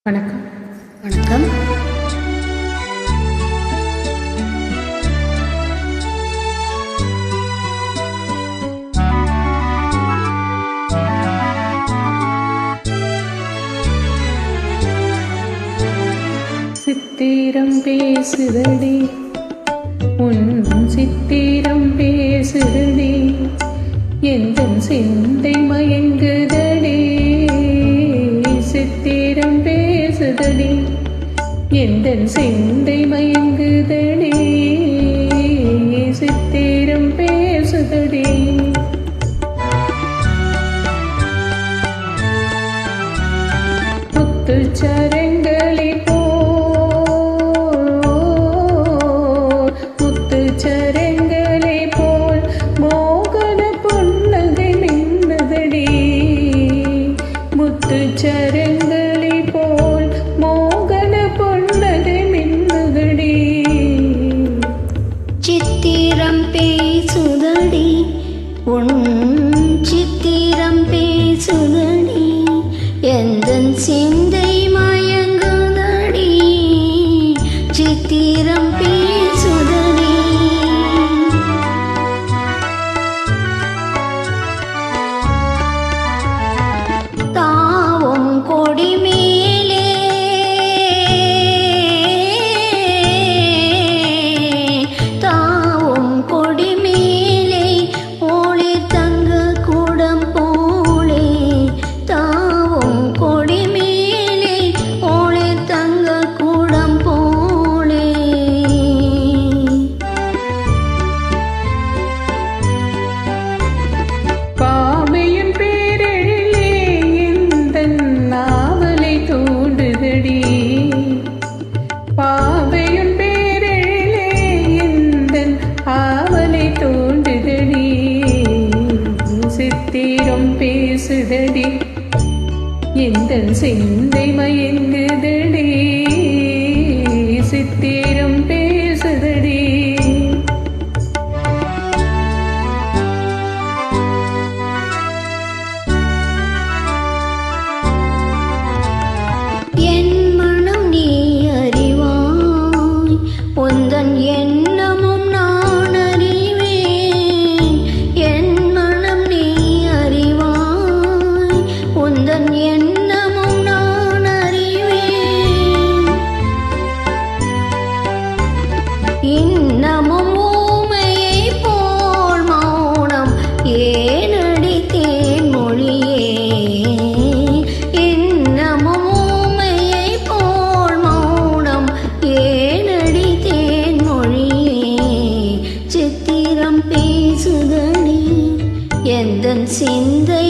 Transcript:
வணக்கம். வணக்கம். சித்திரம் பேசுதடி உன் சித்திரம் பேசுதடி எந்தன் சிந்தை மயங்குதடி. சித்திரம் பேசுதடி எந்தன் சிந்தை மயங்குதடி. சித்திரம் பேசுதடி முத்துச்சரங்களே முத்துச்சரங்களே போல் மோகன புன்னகை மின்னதடி. முத்துச்சரங்களே போல் மோகன புன்னகை மின்னதடி. சித்திரம் பேசுதடி உன் சித்திரம் பேசுதடி எந்தன் சிந்தை மயங்குதடி. சித்திரம் பேசுதடி தாவும் கொடி மேலே தாவும் கொடி மேலே ஒளி தங்க கூடம் போலே. தாவும் கொடி மேலே ஒளி தங்க கூடம் போலே. பாவையின் பேரெழிலே எந்தன் நாவலை தூண்டுதடி. பாவையின் பேரெழிலே எந்தன் ஆவலை தூண்டுதடி. சித்திரம் பேசுதடி எந்தன் சிந்தை மயங்குதடி. சித்திரம் பேசுதடி என் மனம் நீ அறிவாய் உந்தன் எண்ணமும் நான் அறிவேன். என் மனம் நீ அறிவாய் உந்தன் எண்ணமும் நான் அறிவேன். இன்னமும் ஊமையை போல் மௌனம் ஏனடி தேன்மொழியே. இன்னமும் ஊமையை போல் மௌனம் ஏனடி தேன்மொழியே. சித்திரம் பேசுதடி எந்தன் சிந்தை